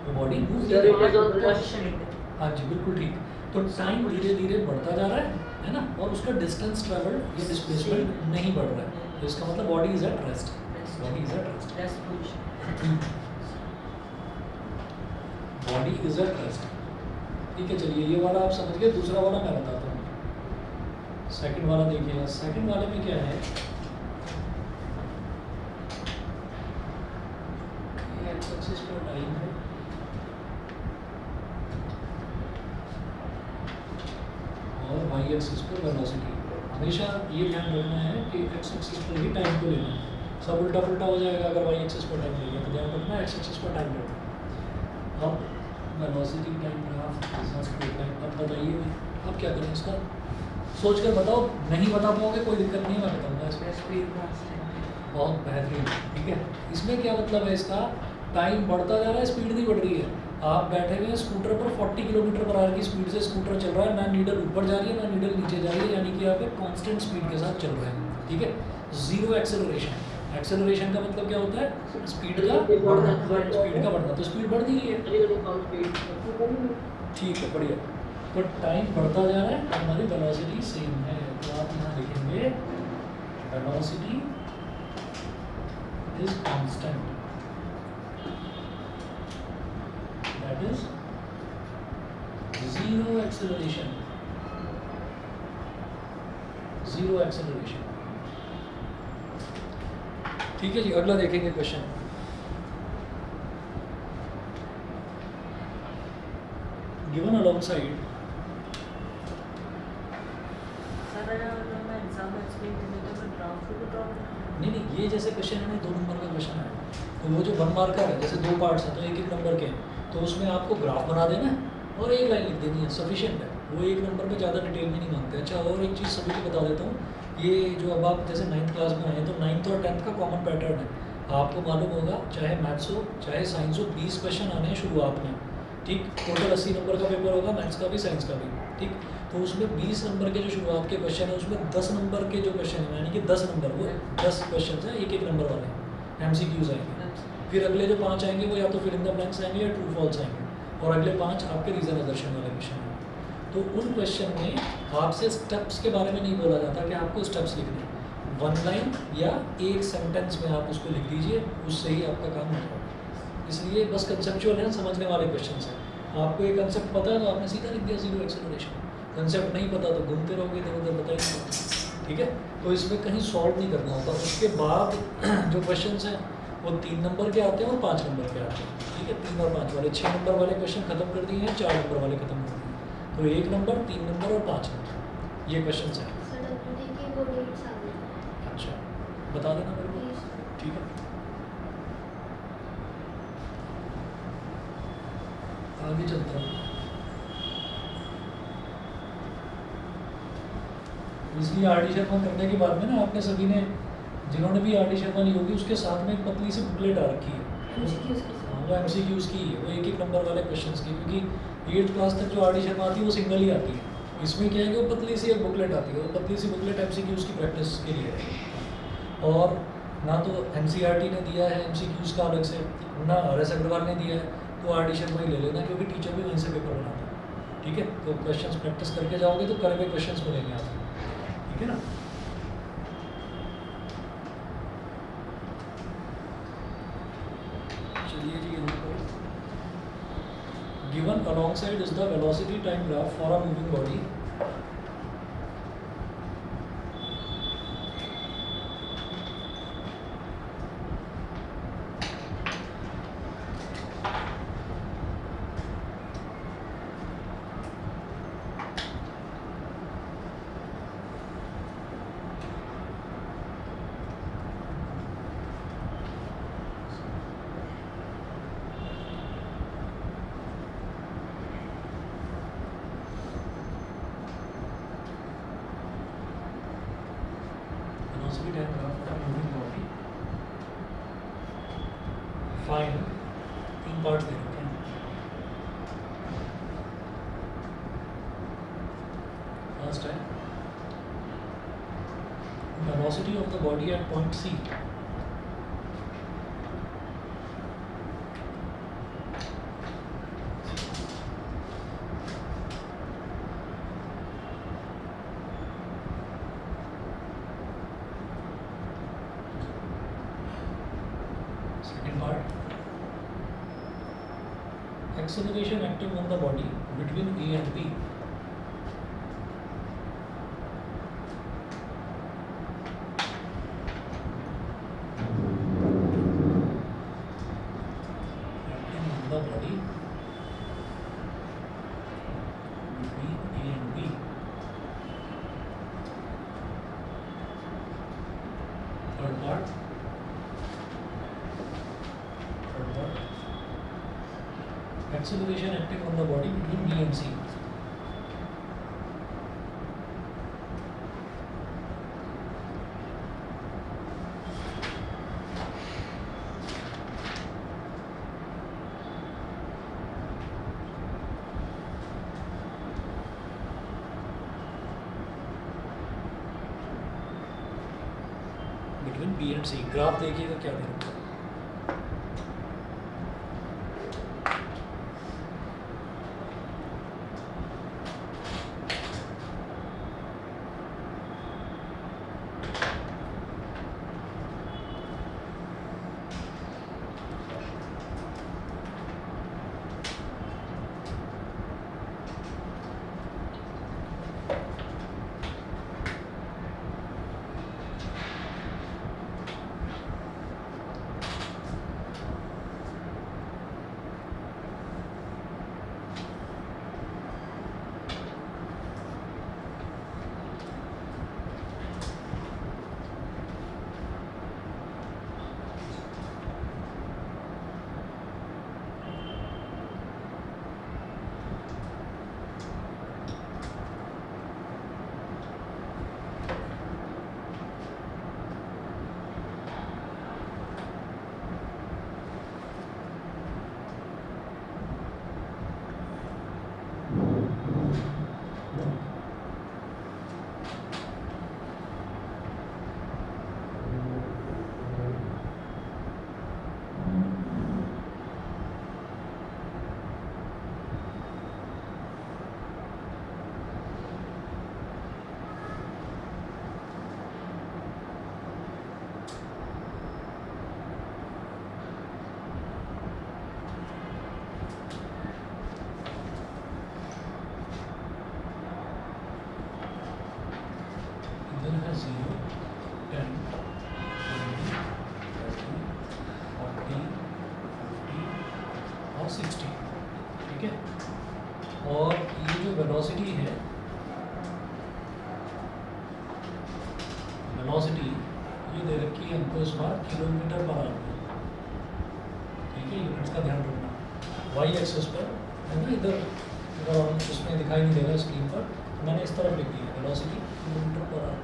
वो बॉडी मूव कर रही है। हाँ जी बिल्कुल ठीक। तो टाइम धीरे धीरे बढ़ता जा रहा है ना, और उसका डिस्टेंस ट्रेवल या डिस्प्लेसमेंट नहीं बढ़ रहा है। तो इसका मतलब body is at rest, body is at rest, body is at rest. ठीक है चलिए ये वाला आप समझ गए। दूसरा वाला मैं बताता हूँ, सेकंड वाला देखिएगा। सेकंड वाले में क्या है, एक्स एक्सिस पर टाइम है और वाई एक्सिस पर वेलोसिटी। हमेशा ये ध्यान रखना है कि एक्स एक्सिस पर ही टाइम को लेना है, सब उल्टा पुल्टा हो जाएगा अगर वाई एक्सिस पर टाइम लेंगे। तो ध्यान रखना है एक्स एक्सिस पर टाइम लेना। अब velocity time graph straight line. अब बताइए अब क्या करें, इसका सोच कर बताओ, नहीं बता पाओगे कोई दिक्कत नहीं, मैं बताऊँगा इसमें। बहुत बेहतरीन, ठीक है। इसमें क्या मतलब है, इसका टाइम बढ़ता जा रहा है, स्पीड नहीं बढ़ रही है। आप बैठे हुए हैं स्कूटर पर, 40 किलोमीटर पर आवर की स्पीड से स्कूटर चल रहा है, ना नीडल ऊपर जा रही है ना नीडल नीचे जा रही है, यानी कि आप एक कांस्टेंट स्पीड के साथ चल रहे हैं, ठीक है। Zero acceleration. एक्सेलरेशन का मतलब क्या होता है, स्पीड का बढ़ना, स्पीड का बढ़ना। तो स्पीड बढ़ रही है, ठीक है, बढ़िया। तो टाइम बढ़ता जा रहा है, हमारी वेलोसिटी सेम है। तो आप यहाँ लिखेंगे velocity is constant, that is zero acceleration, zero acceleration। ठीक है जी, अगला देखेंगे क्वेश्चन। गिवन alongside नहीं, ये जैसे क्वेश्चन है ना, 2 नंबर का क्वेश्चन है, तो वो जो 1 मार्कर है, जैसे 2 पार्ट्स हैं तो 1-1 नंबर के, तो उसमें आपको ग्राफ बना देना है और एक लाइन लिख देनी है, सफिशिएंट है। वो 1 नंबर में ज़्यादा डिटेल में नहीं मांगते। अच्छा और एक चीज़ सभी को बता देता हूँ, ये जो अब आप जैसे 9th क्लास में आए तो 9th और 10th का कॉमन पैटर्न है। आपको मालूम होगा, चाहे मैथ्स हो चाहे साइंस हो, 20 क्वेश्चन आने हैं शुरुआत में, ठीक। टोटल 80 नंबर का पेपर होगा, मैथ्स का भी साइंस का भी, ठीक। तो उसमें 20 नंबर के जो शुरुआत के क्वेश्चन है, उसमें 10 नंबर के जो क्वेश्चन है, यानी कि 10 नंबर, वो 10 क्वेश्चन हैं 1-1 नंबर वाले MCQs आएंगे। फिर अगले जो 5 आएंगे वो या तो फिल इन द ब्लैंक्स आएंगे या ट्रू फॉल्स आएंगे, और अगले 5 आपके रीजन दर्शन वाले क्वेश्चन हैं। तो उन क्वेश्चन में आपसे स्टेप्स के बारे में नहीं बोला जाता कि आपको स्टेप्स लिखने, 1 लाइन या एक सेंटेंस में आप उसको लिख दीजिए, उससे ही आपका काम हो जाएगा। इसलिए बस कंसेप्चुअल है, समझने वाले क्वेश्चन हैं। आपको एक कंसेप्ट पता है तो आपने सीधा लिख दिया जीरो एक्सेलरेशन। कंसेप्ट नहीं पता तो घूमते रहोगे इधर उधर, बताइए, ठीक है। तो इसमें कहीं सॉल्व नहीं करना होता। उसके बाद जो क्वेश्चन हैं वो 3 नंबर के आते हैं और 5 नंबर के आते हैं, ठीक है। 3 और 5 वाले, 6 नंबर वाले क्वेश्चन खत्म कर दिए हैं, 4 नंबर वाले खत्म कर दिए हैं। तो 1 नंबर, 3 नंबर और 5 नंबर ये क्वेश्चन हैं। अच्छा बता देना मेरे को, ठीक है। आगे चलता हूँ। इसलिए आर डी शर्मा करने के बाद में ना आपने सभी ने जिन्होंने भी आर डी शर्मा ली होगी उसके साथ में एक पतली सी बुकलेट आ रखी है। MCQs के साथ। वो MCQs की है, वो एक एक नंबर वाले क्वेश्चंस की, क्योंकि 8th क्लास तक जो आर डी शर्मा आती है वो सिंगल ही आती है। इसमें क्या है कि वो पतली सी एक बुकलेट आती है, वो पतली सी बुकलेट MCQs की प्रैक्टिस के लिए है। और ना तो NCERT ने दिया है MCQs का अलग से, ना RS अग्रवाल ने दिया है, तो आर डी शर्मा ही ले लेना, क्योंकि टीचर भी वहीं से पेपर बनाता है। ठीक है, तो क्वेश्चंस प्रैक्टिस करके जाओगे तो करे हुए क्वेश्चंस मिलेंगे आपको। ठीक है ना। चलिए जी, यहाँ पर given alongside is the velocity time graph for a moving body. Velocity time graph for a moving body. Find तीन पार्ट्स दे रखे हैं। First है velocity of the body at point C. Second part, acceleration acting on the body between A and B. Acting on the body between A and B. Third part, acceleration acting on the body between B and C. Between B and C. Graph देखिएगा क्या दे रखा है। इधर है 0, 10, 20, 30, 40, 50 और 60। ठीक है, और ये जो वेलोसिटी है, वेलोसिटी ये दे रखी है हमको इस बार किलोमीटर पर आवर। ठीक है, यूनिट्स का ध्यान रखना। वाई एक्सिस पर है ना, इधर इधर और उसमें दिखाई नहीं देगा स्क्रीन पर, तो मैंने इस तरफ लिख दिया वेलोसिटी किलोमीटर पर आवर।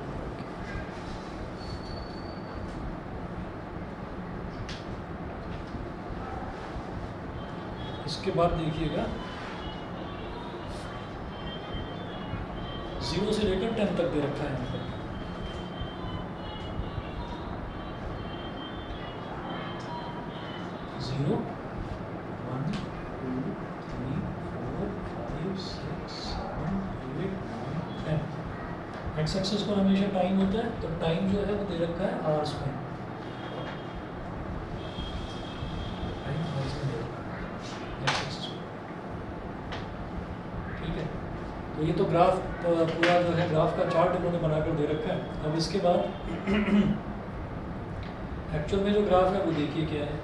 इसके बाद देखिएगा 0 से लेकर 10 तक दे रखा है यहाँ पर। जीरो 1 2 3 4 5 6 7 8 9 10। एक्स एक्सिस पर हमेशा टाइम होता है, तो टाइम जो है वो दे रखा है आवर्स में। टाइम आवर्स में दे रखा है एक्स एक्सिस पर। ठीक है, तो ये तो ग्राफ पूरा जो है ग्राफ का चार्ट इन्होंने बनाकर दे रखा है। अब इसके बाद एक्चुअल में जो ग्राफ है वो देखिए क्या है।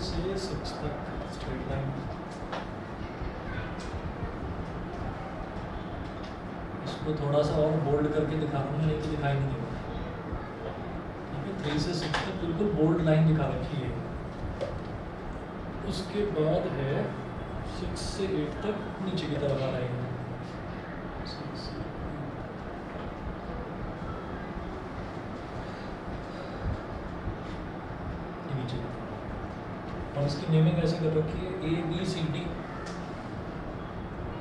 से 6 तक स्ट्रेट लाइन, इसको थोड़ा सा और बोल्ड करके दिखा रहा हूँ, नहीं तो दिखाई नहीं देगा। ठीक है, 3 से 6 तक बिल्कुल बोल्ड लाइन दिखा रखी है। उसके बाद है 6 से 8 तक नीचे की तरफ आ रही है। 6 से 8 नीचे की तरफ, और इसकी नेमिंग ऐसे कर रखी है ABCD,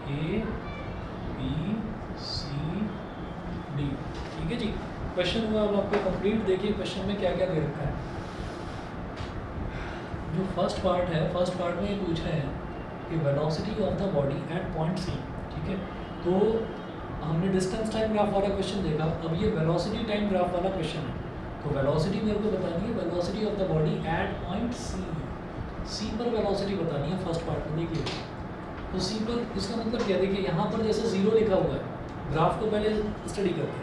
ABCD। ठीक है जी, क्वेश्चन हुआ अब आपको कंप्लीट। देखिए क्वेश्चन में क्या क्या दे रखा है। जो फर्स्ट पार्ट है, फर्स्ट पार्ट में ये पूछ रहे हैं कि velocity of the body at point C। ठीक है, तो हमने डिस्टेंस टाइम ग्राफ वाला क्वेश्चन देखा, अब ये वेलोसिटी टाइम ग्राफ वाला क्वेश्चन है। तो वेलोसिटी मेरे को बतानी है, velocity of the body at point C पर वेलोसिटी बतानी है फर्स्ट पार्ट में। देखिए तो C पर, इसका मतलब क्या, देखिए यहाँ पर जैसे 0 लिखा हुआ है, ग्राफ को पहले स्टडी करते हैं।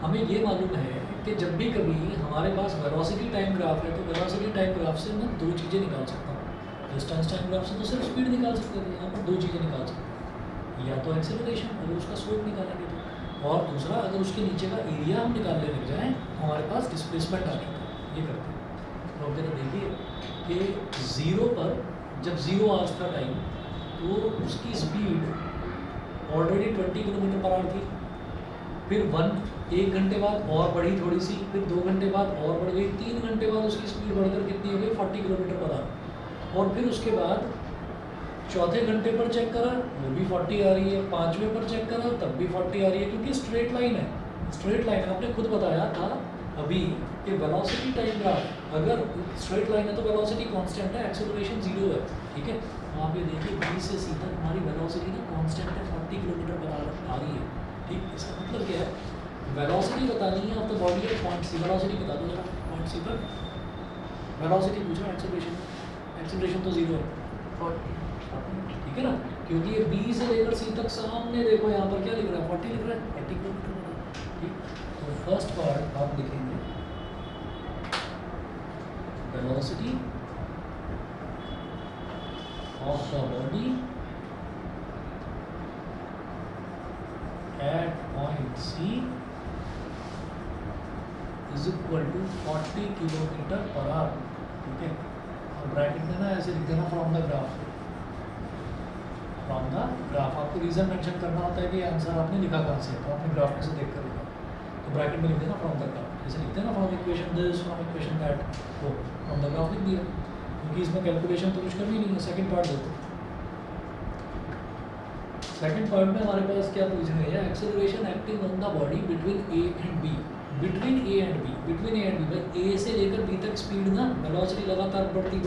हमें ये मालूम है कि जब भी कभी हमारे पास वेलोसिटी टाइम ग्राफ है, तो वेलोसिटी टाइम ग्राफ से मैं 2 चीज़ें निकाल सकता हूँ। डिस्टेंस टाइम ग्राफ से तो सिर्फ स्पीड निकाल सकते थे, यहाँ पर 2 चीज़ें निकाल सकते हैं, या तो एक्सेलरेशन अगर उसका स्लोप निकालेंगे तो, और दूसरा अगर उसके नीचे का एरिया हम निकालने लग जाएँ तो हमारे पास डिस्प्लेसमेंट आ जाता है। ये करते हैं। तो अब जरा देखिए कि 0 पर जब 0 आवर्स था टाइम, तो उसकी speed already 20 kilometre per hour थी। फिर 1 घंटे बाद और बढ़ी थोड़ी सी, फिर 2 घंटे बाद और बढ़ गई, 3 घंटे बाद उसकी स्पीड बढ़कर कितनी हो गई, 40 किलोमीटर पर आवर। और फिर उसके बाद चौथे घंटे पर चेक करा, वो भी 40 आ रही है। 5वें पर चेक करा, तब भी 40 आ रही है, क्योंकि स्ट्रेट लाइन है। स्ट्रेट लाइन आपने खुद बताया था अभी कि वेलोसिटी टाइम ग्राफ अगर स्ट्रेट लाइन है तो वेलोसिटी कांस्टेंट है, एक्सेलरेशन 0 है। ठीक है, तो आप ये देखिए B से C तक हमारी वेलोसिटी ना कांस्टेंट है, 40 किलोमीटर पर आवर आ रही है। ठीक, इसका मतलब क्या है, वेलोसिटी बतानी है of the body at point C। Velocity बता दो जरा पॉइंट C पर। वेलोसिटी पूछा, एक्सेलरेशन तो 0 है, ठीक है ना, क्योंकि ये B से लेकर C तक सामने देखो यहाँ पर क्या लिख रहा है, 40 लिख रहा है, 40 किलोमीटर पर आवर। ठीक, तो फर्स्ट पार्ट आप लिखेंगे velocity of the body at point C is equal to 40 kilometre per hour. ठीक है, और ब्रैकेट में ना ऐसे लिख देना from the graph. From the graph आपको रीज़न मेंशन करना होता है कि आंसर आपने लिखा कहाँ से, तो आपने ग्राफ में से देख कर लिखा, तो ब्रैकेट में लिख देना फ्रॉम द ग्राफ। जैसे लिखते हैं ना from equation this, from equation that, वो फ्रॉम द ग्राफ लिख दिया, क्योंकि इसमें कैलकुलेशन तो कुछ करनी नहीं है। सेकंड पार्ट देखो, सेकंड पार्ट में हमारे पास क्या पूछ रहे हैं, acceleration acting on the body between A and B। Between A and B, between A and B, भाई A से लेकर B तक स्पीड ना वेलोसिटी लगातार बढ़ती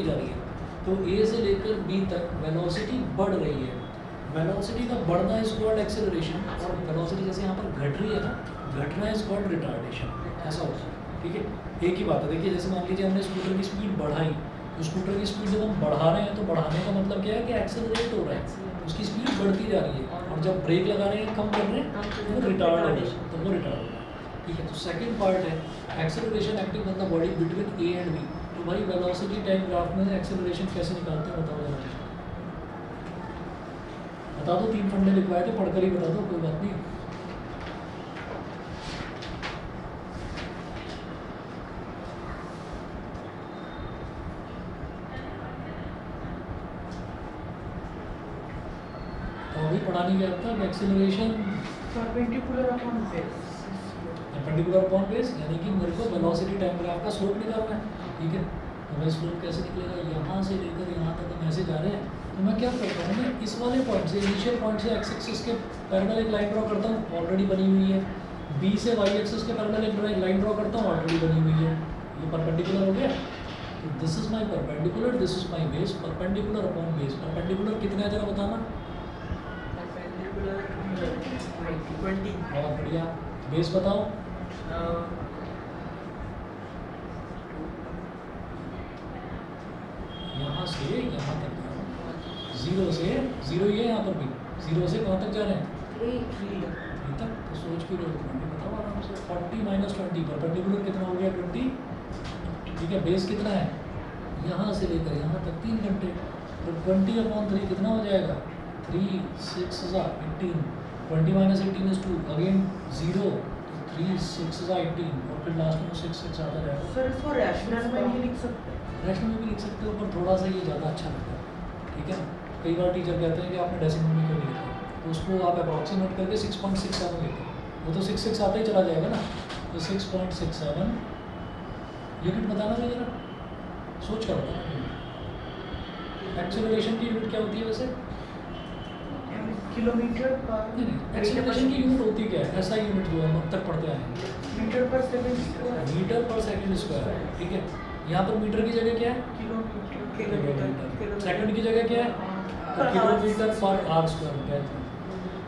जा रही है। तो A से लेकर B तक वेलोसिटी बढ़ रही है। वेलोसिटी का बढ़ना इज कॉल्ड एक्सेलरेशन, और वेलोसिटी जैसे यहाँ पर घट रही है ना, घटना इज कॉल्ड रिटार्डेशन। ऐसा होता है। ठीक है, एक ही बात है। देखिए जैसे मान लीजिए हमने स्कूटर की स्पीड बढ़ाई, तो स्कूटर की स्पीड जब हम बढ़ा रहे हैं तो बढ़ाने का मतलब क्या है कि एक्सेलरेट हो रहा है, उसकी स्पीड बढ़ती जा रही है, और जब ब्रेक लगा रहे हैं कम कर रहे हैं तो वो रिटार्ड हो रहा है, तो वो रिटार्ड हो रहा है। ठीक है, तो सेकंड पार्ट है acceleration acting on the body between A and B। तो तो भाई वेलोसिटी टाइम ग्राफ में एक्सेलरेशन कैसे निकालते हैं बताओ जरा। बता दो, 3 फंडे लिखवाए थे, पढ़कर ही बता दो, कोई बात नहीं। तो अभी पढ़ा नहीं गया था acceleration perpendicular upon base. Perpendicular upon base, यानी कि मेरे को वेलोसिटी टाइम ग्राफ का स्लोप निकालना है, ठीक है। तो भाई स्लोप कैसे निकलेगा, यहाँ से लेकर यहाँ तक हम ऐसे जा रहे हैं, तो मैं क्या करता हूँ, मैं इस वाले पॉइंट से, इनिशियल पॉइंट से एक्स एक्सिस के पैरेलल एक लाइन ड्रॉ करता हूँ, ऑलरेडी बनी हुई है। बी से वाई एक्सिस के पैरेलल एक लाइन ड्रॉ करता हूँ, ऑलरेडी बनी हुई है। ये परपेंडिकुलर हो गया। तो this is my perpendicular, this is my base, perpendicular upon base. Perpendicular कितना है जरा बताना। परपेंडिकुलर 20। बहुत बढ़िया। बेस बताओ। यहाँ से यहाँ तक जीरो से, जीरो ही है यहाँ पर भी, जीरो से कहाँ तक जा रहे हैं, 3 अभी तक। तो सोच भी रहे हो, बताओ आराम से। 40 माइनस 20, परपेंडिकुलर कितना हो गया 20, ठीक है। बेस कितना है, यहाँ से लेकर यहाँ तक 3 घंटे। तो 20/3 कितना हो जाएगा, 3 6 18, 20 माइनस 18 इज 2, अगेन 0, 3 6 18, और फिर लास्ट में 6 6 आता जाएगा। सर इसको रैशनल में नहीं लिख सकते? रैशनल में भी लिख सकते हो, पर थोड़ा सा ये ज़्यादा अच्छा लगता है, ठीक है ना। कई बार टीचर कहते हैं कि आपने डेसिमल में क्यों नहीं लिखा, तो उसको आप अप्रॉक्सीमेट करके 6.67 लिखो, वो तो 6 6 आता ही चला जाएगा ना। तो 6.67 यूनिट बताना मुझे जरा, सोच कर बताओ। एक्सेलरेशन की यूनिट क्या होती है वैसे? किलोमीटर पर नहीं नहीं, एक्सेलरेशन की यूनिट होती क्या है, ऐसा यूनिट जो हम अब तक पढ़ते आए हैं, मीटर पर सेकंड, मीटर पर सेकंड स्क्वायर, ठीक है। यहाँ पर मीटर की जगह क्या है, किलोमीटर, सेकंड की जगह क्या है, तो किलोमीटर पर आर स्क्वायर हो गया।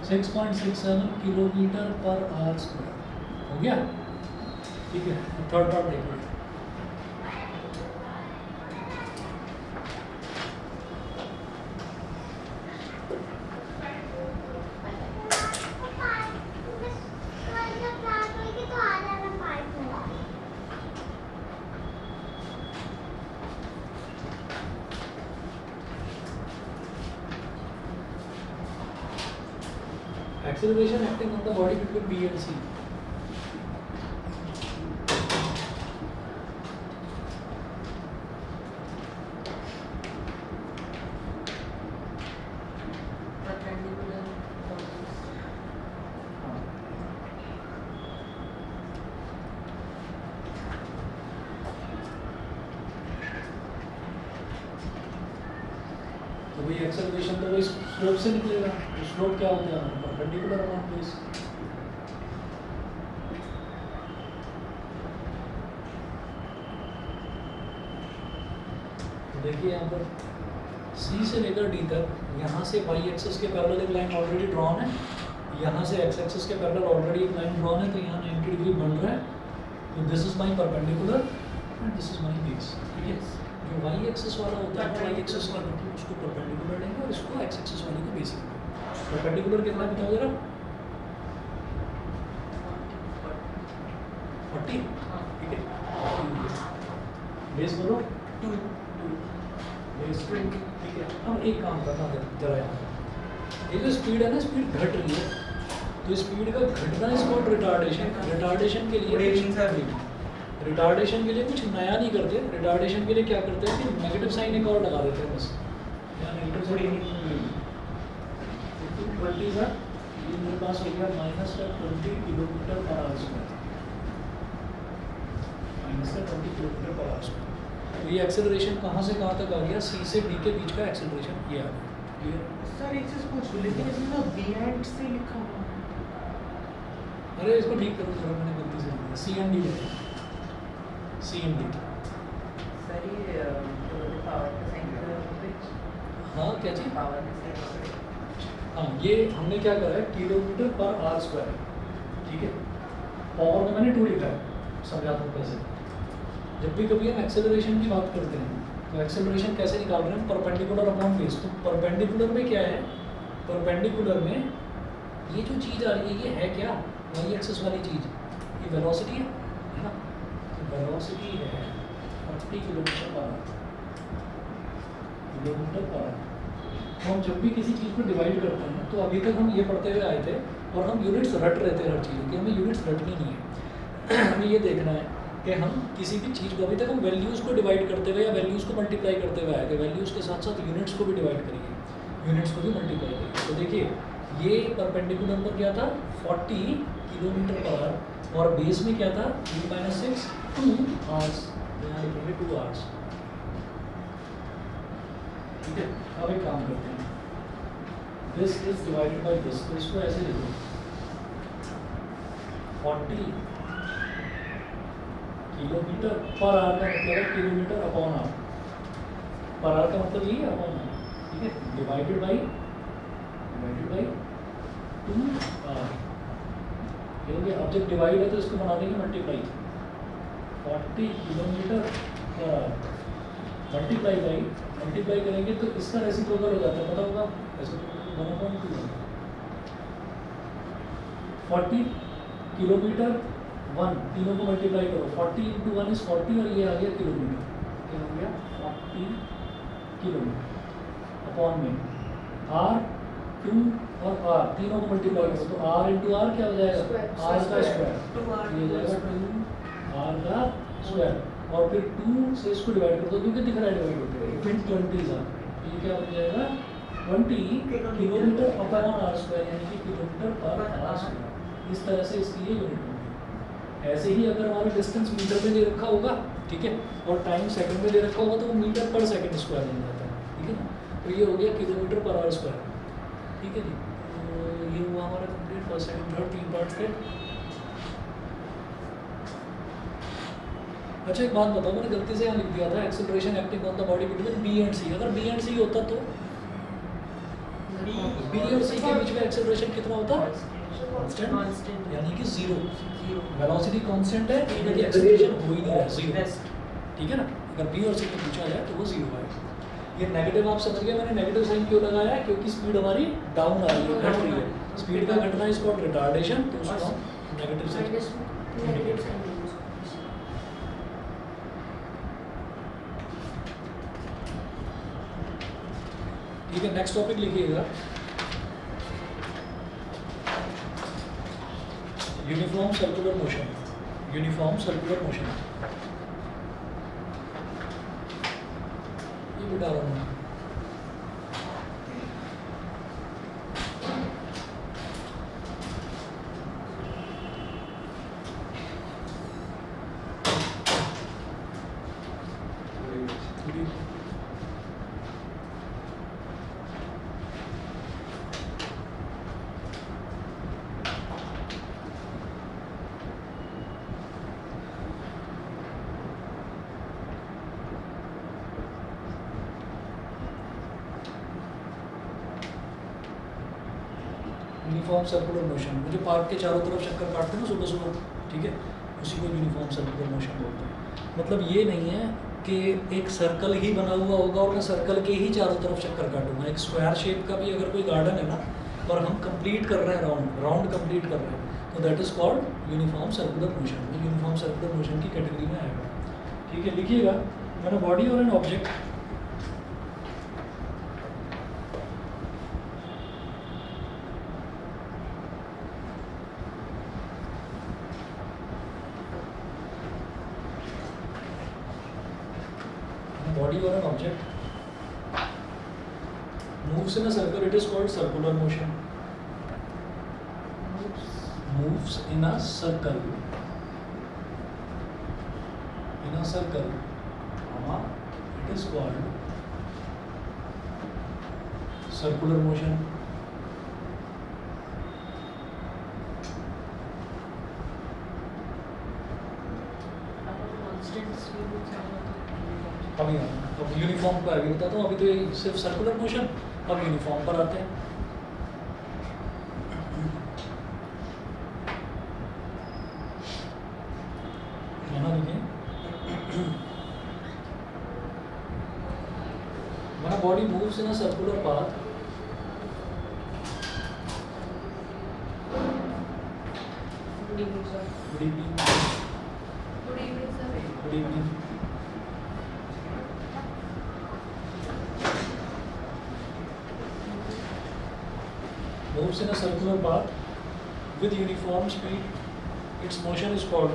6.67 किलोमीटर पर आर स्क्वायर हो गया, ठीक है। थर्ड पार्ट देखिए। Acceleration acting on the body between B and C. तो भाई एक्सेलरेशन तो भाई स्लोप से निकलेगा, तो स्लोप क्या होता है, परपेंडिकुलर अपॉन बेस। तो देखिए यहाँ पर C से लेकर D तक, यहाँ से y एक्सिस के पैरेलल एक लाइन ऑलरेडी ड्रॉन है, यहाँ से x एक्सिस के पैरेलल ऑलरेडी एक लाइन ड्रॉन है, तो यहाँ 90 डिग्री बन रहा है। तो this is my perpendicular and this is my base, ठीक है। जो y एक्सिस वाला होता है, y एक्सिस वाला उसको परपेंडिकुलर लेंगे और इसको x एक्सिस वाले को बेस लेंगे। परपेंडिकुलर कितना बताओ जरा, 40, ठीक है। बेस बोलो 2, बेस 20, ठीक है। अब एक काम करना है जरा, यहाँ ये जो स्पीड है ना, स्पीड घट रही है, तो स्पीड का घटना इज कॉल्ड रिटार्डेशन। रिटार्डेशन के लिए रिटार्डेशन के लिए कुछ नया नहीं करते, रिटार्डेशन के लिए क्या करते हैं कि नेगेटिव साइन एक और लगा देते हैं बस, यहाँ नेगेटिव साइन 20 का ये मेरे पास हो गया -20 kilometre per hour square, -20 kilometre per hour square. तो ये एक्सेलरेशन कहाँ से कहाँ तक आ गया, C से D के बीच का एक्सेलरेशन ये आ गया, क्लियर। सर एक चीज पूछ लूं, लेकिन इसमें ना बी एंड सी लिखा हुआ है। अरे इसको ठीक करो जरा, मैंने गलती से लिखा C and D लिखा, C and D। सर ये पावर का साइन हाँ क्या चीज़, पावर का साइन, हाँ ये हमने क्या करा है, किलोमीटर पर आवर स्क्वायर, ठीक है। पावर में मैंने 2 लिखा है, समझाता हूँ कैसे। जब भी कभी हम एक्सेलरेशन की बात करते हैं, तो एक्सेलरेशन कैसे निकाल रहे हैं, परपेंडिकुलर अपॉन बेस। तो परपेंडिकुलर में क्या है, परपेंडिकुलर में ये जो चीज़ आ रही है, ये है क्या, y एक्सिस वाली चीज़, ये वेलोसिटी है ना, वेलोसिटी है। 40 kilometre per hour, kilometre per hour. तो हम जब भी किसी चीज़ को डिवाइड करते हैं तो अभी तक हम ये पढ़ते हुए आए थे और हम यूनिट्स रट रहे थे हर चीज़ की, हमें यूनिट्स रटनी नहीं है। हमें ये देखना है कि हम किसी भी चीज़ को, अभी तक हम वैल्यूज़ को डिवाइड करते हुए या वैल्यूज़ को मल्टीप्लाई करते हुए आए थे, वैल्यूज़ के साथ साथ यूनिट्स को भी डिवाइड करिए, यूनिट्स को भी मल्टीप्लाई करिए। तो देखिए ये परपेंडिकुलर नंबर क्या था 40 किलोमीटर पर आवर और बेस में क्या था 3 - 6 2 आवर्स, यहाँ लिखेंगे 2 आवर्स। ठीक है, अब एक काम करते हैं, this is divided by this, तो इसको ऐसे लिखो 40 किलोमीटर पर आवर का मतलब है kilometre upon hour, per hour का मतलब ये अपॉन आवर। ठीक है, डिवाइडेड बाय 2 आवर। ये हो गया। अब जब डिवाइड है तो इसको बना देंगे multiply, 40 kilometre per hour multiply करेंगे तो इसका रेसिप्रोकल हो जाता है, पता होगा ऐसे 1/2 40 किलोमीटर 1, तीनों को मल्टीप्लाई करो, 40 × 1 = 40 और ये आ गया किलोमीटर, क्या हो गया 40 किलोमीटर अपॉन में R2 और R तीनों को मल्टीप्लाई करो तो R × R क्या हो जाएगा R का स्क्वायर, ये हो जाएगा 2R का स्क्वायर और फिर 2 से इसको डिवाइड कर दो क्योंकि दिख रहा है डिवाइड होते हुए, फिर 20 ये क्या बन जाएगा 20 किलोमीटर अपॉन R², यानी कि किलोमीटर पर R²। इस तरह से इसकी ये यूनिट होगी। ऐसे ही अगर हमारा डिस्टेंस मीटर में दे रखा होगा, ठीक है, और टाइम सेकंड में दे रखा होगा तो वो मीटर पर सेकंड स्क्वायर बन जाता है, ठीक है ना। तो ये हो गया किलोमीटर पर R², ठीक है जी। तो ये हुआ हमारा complete first second third 3 parts थे। अच्छा एक बात बताओ, मैंने गलती से यहाँ लिख दिया था acceleration acting on the body between B and C। अगर B एंड C होता तो B और C के बीच में एक्सेलरेशन कितना होता? कांस्टेंट, यानी कि 0। वेलोसिटी कांस्टेंट है, यानी कि एक्सेलरेशन हो ही नहीं रहा, 0। ठीक है ना, अगर B और C के बीच आ जाए तो वो 0 आएगा। ये नेगेटिव आप समझ गए, मैंने नेगेटिव साइन क्यों लगाया है, क्योंकि स्पीड हमारी डाउन आ रही है, घट रही है। स्पीड का घटना इज कॉल्ड रिटार्डेशन, तो उसको हम नेगेटिव साइन इंडिकेट करते हैं। ठीक है, नेक्स्ट टॉपिक लिखिएगा uniform circular motion. Uniform circular motion ये भी डाला हूँ। यूनिफॉर्म सर्कुलर मोशन, मुझे पार्क के चारों तरफ चक्कर काटते हैं ना सुबह सुबह, ठीक है, उसी को यूनिफॉर्म सर्कुलर मोशन बोलते हैं। मतलब ये नहीं है कि एक सर्कल ही बना हुआ होगा और मैं सर्कल के ही चारों तरफ चक्कर काटूंगा। एक स्क्वायर शेप का भी अगर कोई गार्डन है ना और हम कंप्लीट कर रहे हैं राउंड कंप्लीट कर रहे हैं तो that is called uniform circular motion. वो यूनिफॉर्म सर्कुलर मोशन की कैटेगरी में आएगा। ठीक है, लिखिएगा मैंने बॉडी और an object body or an object moves in a circle, it is called circular motion. Moves in a circle, it is called circular motion. अब यूनिफॉर्म पर आगे बताता हूँ। अभी तो ये सिर्फ सर्कुलर मोशन, अब यूनिफॉर्म पर आते हैं। यहाँ लिखें when a body moves in a circular path, Good evening, sir. good evening. Good evening, sir. Good evening. moves in a circular path with uniform speed, its motion is called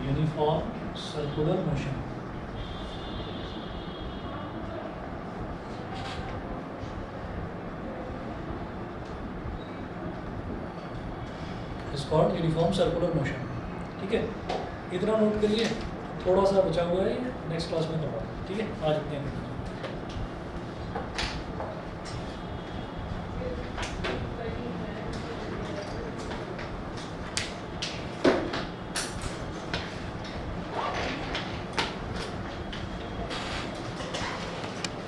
uniform circular motion. It's called uniform circular motion. ठीक है, इतना note करिए, थोड़ा सा बचा हुआ है, next class में करवा, ठीक है, आज इतने